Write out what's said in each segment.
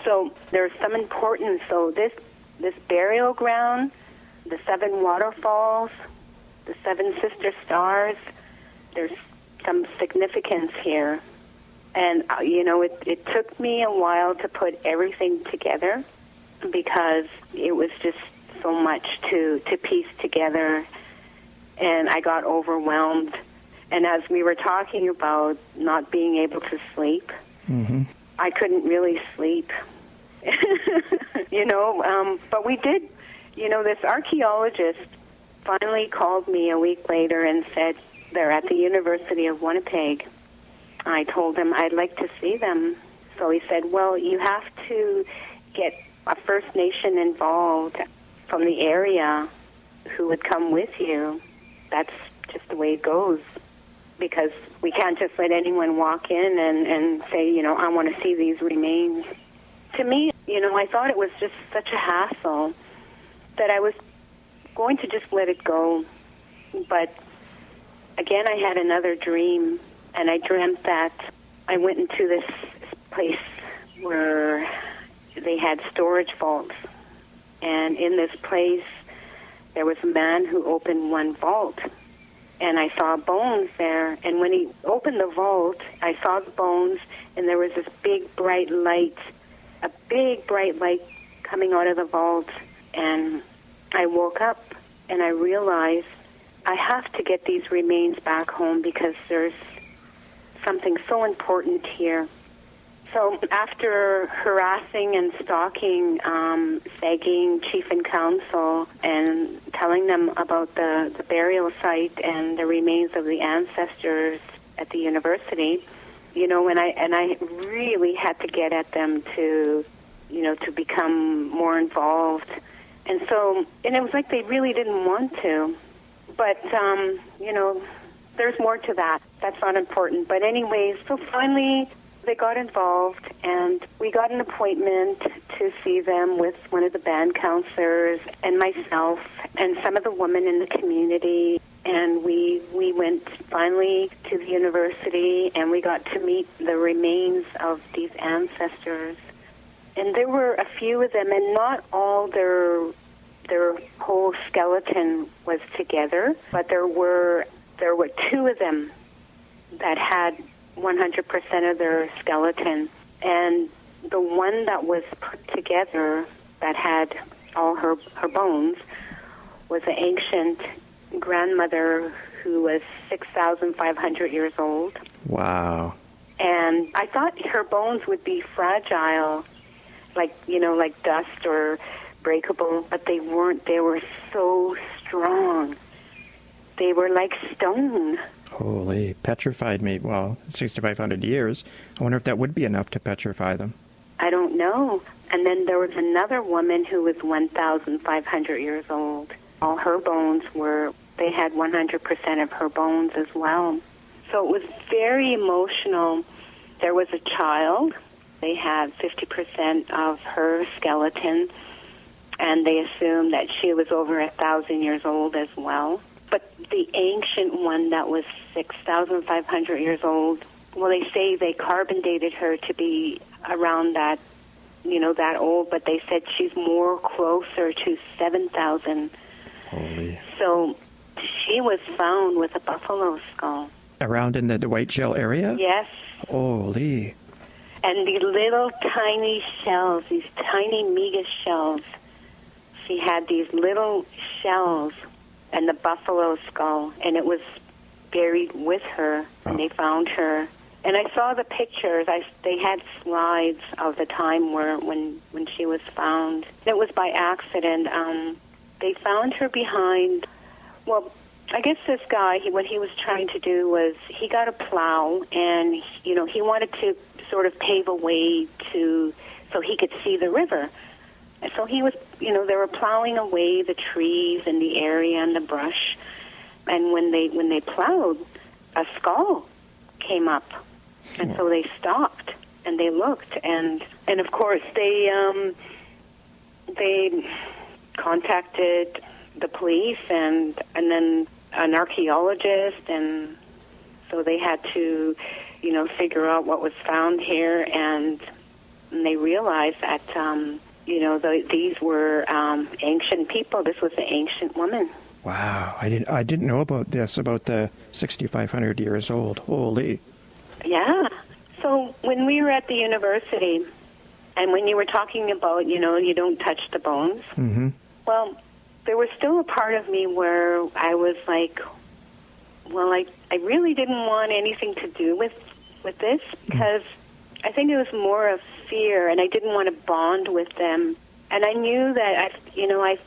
So there's some importance. So this burial ground, the 7 waterfalls, the 7 sister stars, there's some significance here. And, it took me a while to put everything together because it was just so much to piece together, and I got overwhelmed. And as we were talking about not being able to sleep, I couldn't really sleep, but we did. This archaeologist finally called me a week later and said they're at the University of Winnipeg. I told him I'd like to see them. So he said, well, you have to get a First Nation involved from the area who would come with you. That's just the way it goes, because we can't just let anyone walk in and say, I want to see these remains. To me, I thought it was just such a hassle that I was going to just let it go. But again, I had another dream, and I dreamt that I went into this place where they had storage vaults. And in this place, there was a man who opened one vault. And I saw bones there. And when he opened the vault, I saw the bones, and there was this big, bright light, a big, bright light coming out of the vault. And I woke up, and I realized I have to get these remains back home because there's something so important here. So after harassing and stalking Saging Chief and Council and telling them about the burial site and the remains of the ancestors at the university, and I really had to get at them to become more involved. And it was like they really didn't want to. But, there's more to that. That's not important. But anyways, so finally they got involved, and we got an appointment to see them with one of the band counselors and myself and some of the women in the community. And we went finally to the university, and we got to meet the remains of these ancestors. And there were a few of them, and not all their whole skeleton was together, but there were 2 of them that had 100% of their skeleton. And the one that was put together that had all her bones was an ancient grandmother who was 6,500 years old. Wow. And I thought her bones would be fragile, like dust or breakable, but they weren't. They were so strong. They were like stone. Holy, petrified me. Well, 6,500 years. I wonder if that would be enough to petrify them. I don't know. And then there was another woman who was 1,500 years old. All her bones they had 100% of her bones as well. So it was very emotional. There was a child. They had 50% of her skeleton, and they assumed that she was over 1,000 years old as well. But the ancient one that was 6,500 years old, well, they say they carbon dated her to be around that, that old, but they said she's more closer to 7,000. Holy. So she was found with a buffalo skull. Around in the White Shell area? Yes. Holy. And the little tiny shells, these tiny miga shells, she had these little shells and the buffalo skull, and it was buried with her when they found her. And I saw the pictures. They had slides of the time when she was found. It was by accident. They found her behind, well, I guess this guy, what he was trying to do was he got a plow, and, he wanted to sort of pave a way so he could see the river. And so he was, they were plowing away the trees and the area and the brush. And when they plowed, a skull came up. And so they stopped and they looked, and of course they contacted the police and then an archaeologist, and so they had to, figure out what was found here. And and they realized that, these were ancient people. This was an ancient woman. Wow, I didn't know about this, about the 6,500 years old. Holy. Yeah. So when we were at the university, and when you were talking about, you don't touch the bones, Mm-hmm. well, there was still a part of me where I was like, well, I really didn't want anything to do with this, because I think it was more of fear, and I didn't want to bond with them. And I knew that,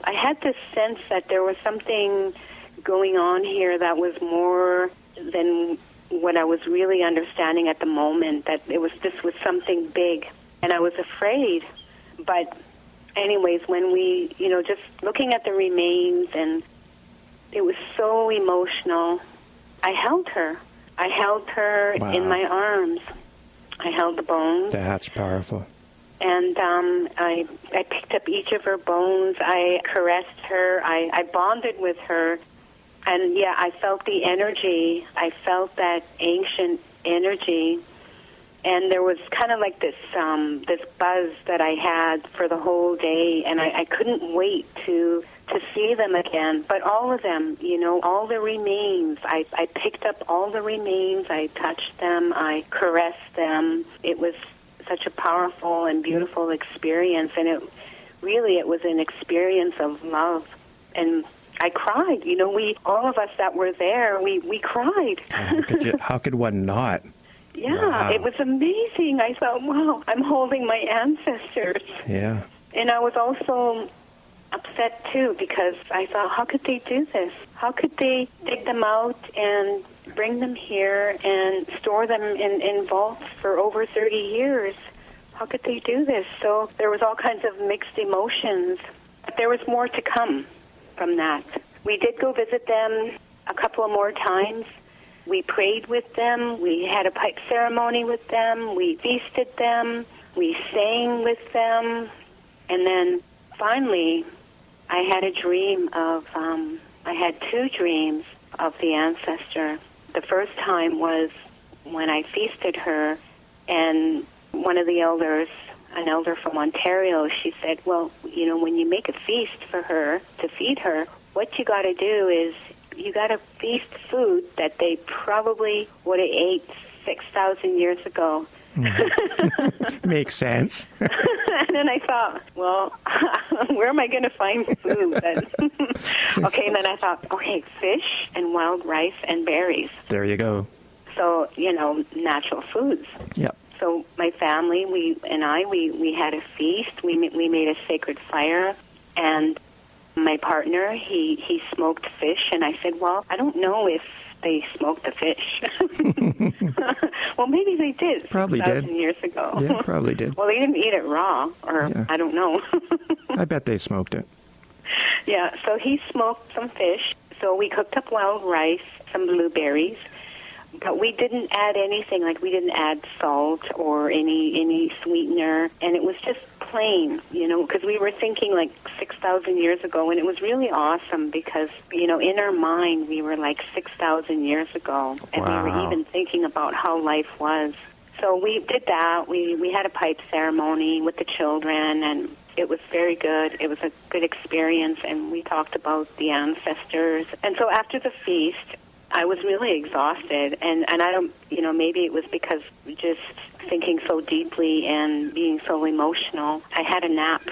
I had this sense that there was something going on here that was more than what I was really understanding at the moment, that this was something big, and I was afraid. But anyways, when we, just looking at the remains, and it was so emotional, I held her. I held her Wow. in my arms. I held the bones. That's powerful. And I picked up each of her bones. I caressed her. I bonded with her. And, yeah, I felt the energy. I felt that ancient energy. And there was kind of like this buzz that I had for the whole day. And I couldn't wait to see them again. But all of them, all the remains. I picked up all the remains. I touched them. I caressed them. It was such a powerful and beautiful experience, and it was an experience of love. And I cried. All of us that were there, we cried. How could one not? Yeah, Wow. It was amazing. I thought, wow, I'm holding my ancestors. Yeah. And I was also upset, too, because I thought, how could they do this? How could they dig them out and bring them here and store them in vaults for over 30 years? How could they do this? So there was all kinds of mixed emotions. But there was more to come from that. We did go visit them a couple of more times. We prayed with them. We had a pipe ceremony with them. We feasted them. We sang with them. And then finally, I had a dream of, I had two dreams of the ancestor. The first time was when I feasted her, and one of the elders, an elder from Ontario, she said, well, when you make a feast for her to feed her, what you got to do is you got to feast food that they probably would have ate 6,000 years ago. Makes sense. And then I thought, well, where am I going to find food then? Okay, and then I thought, okay, fish and wild rice and berries. There you go. So, natural foods. Yep. So my family, we had a feast. We made a sacred fire, and my partner, he smoked fish, and I said, well, I don't know if they smoked the fish. Well, maybe they did. Probably 6,000 did. years ago. Yeah, probably did. Well, they didn't eat it raw, or Yeah. I don't know. I bet they smoked it. Yeah, so he smoked some fish. So we cooked up wild rice, some blueberries, but we didn't add anything. Like, we didn't add salt or any sweetener, and it was just plain, because we were thinking like 6,000 years ago, and it was really awesome because, in our mind, we were like 6,000 years ago, and we were Wow. even thinking about how life was. So we did that. We had a pipe ceremony with the children, and it was very good. It was a good experience, and we talked about the ancestors. And so after the feast, I was really exhausted, and I don't, maybe it was because just thinking so deeply and being so emotional, I had a nap.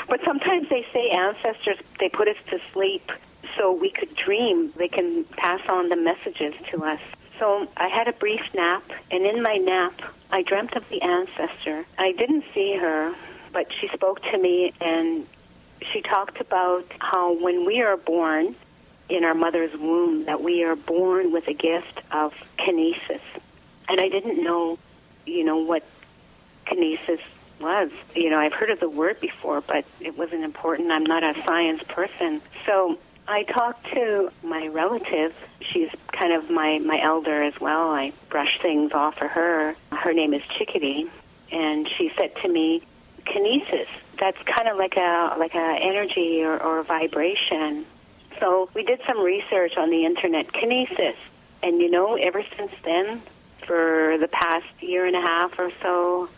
But sometimes they say ancestors, they put us to sleep so we could dream. They can pass on the messages to us. So I had a brief nap, and in my nap, I dreamt of the ancestor. I didn't see her, but she spoke to me, and she talked about how when we are born in our mother's womb, that we are born with a gift of kinesis. And I didn't know, what kinesis was. I've heard of the word before, but it wasn't important. I'm not a science person. So I talked to my relative. She's kind of my elder as well. I brush things off of her. Her name is Chickadee. And she said to me, kinesis, that's kind of like a energy or vibration. So we did some research on the internet, kinesis. And ever since then, for the past year and a half or so,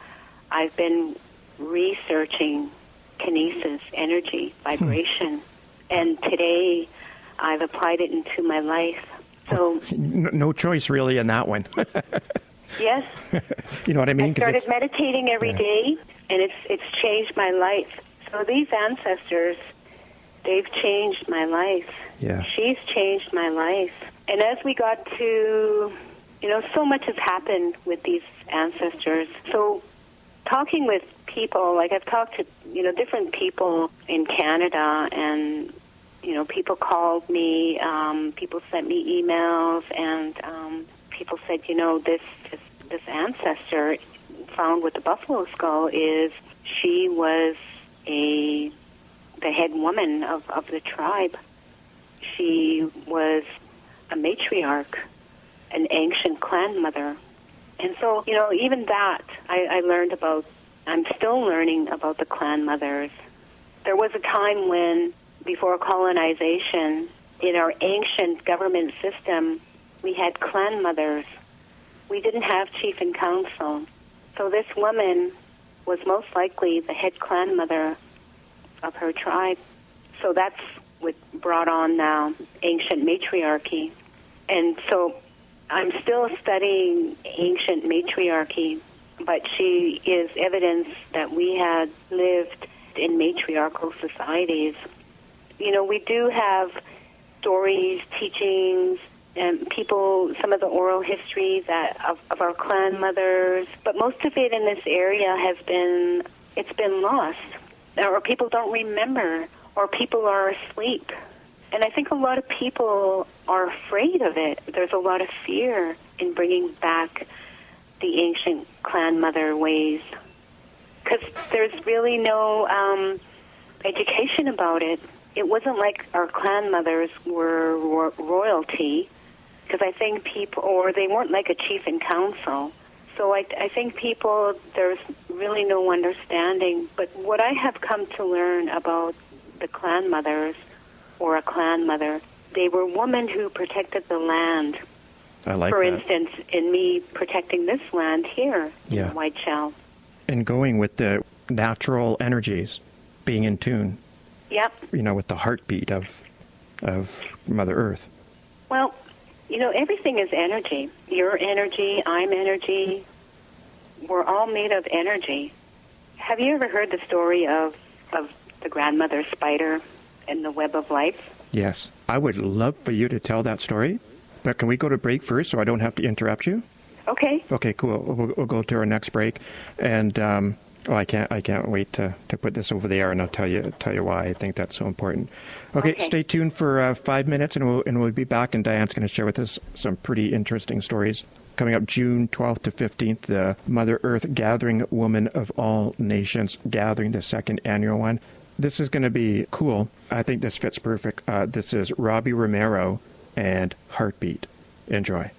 I've been researching kinesis, energy, vibration, and today I've applied it into my life. So no choice really in that one. yes, you know what I mean? I started meditating every day, and it's changed my life. So these ancestors, they've changed my life. Yeah. She's changed my life. And as we got to, so much has happened with these ancestors. So talking with people, like I've talked to, different people in Canada, and, people called me, people sent me emails, and people said, this ancestor found with the buffalo skull she was the head woman of the tribe. She was a matriarch, an ancient clan mother. And so, even that I learned about. I'm still learning about the clan mothers. There was a time when, before colonization, in our ancient government system, we had clan mothers. We didn't have chief and council. So this woman was most likely the head clan mother of her tribe. So that's what brought on now ancient matriarchy. And so I'm still studying ancient matriarchy, but she is evidence that we had lived in matriarchal societies. We do have stories, teachings, and people, some of the oral history of our clan mothers, but most of it in this area it's been lost, or people don't remember, or people are asleep. And I think a lot of people are afraid of it. There's a lot of fear in bringing back the ancient clan mother ways, because there's really no education about it. It wasn't like our clan mothers were royalty, because I think people, or they weren't like a chief and council. So I think people, there's really no understanding. But what I have come to learn about the clan mothers, or a clan mother, they were women who protected the land. I like For that. instance, in me protecting this land here in the White Shell. And going with the natural energies, being in tune. Yep. With the heartbeat of Mother Earth. Well, everything is energy. Your energy, I'm energy. We're all made of energy. Have you ever heard the story of the grandmother spider and the web of life? Yes. I would love for you to tell that story, but can we go to break first so I don't have to interrupt you? Okay. Okay, cool. We'll go to our next break, and I can't wait to put this over the air, and I'll tell you why I think that's so important. Okay. Stay tuned for 5 minutes, and we'll be back, and Diane's going to share with us some pretty interesting stories. Coming up June 12th to 15th, the Mother Earth Gathering, Woman of All Nations Gathering, the second annual one. This is going to be cool. I think this fits perfect. This is Robbie Romero and Heartbeat. Enjoy.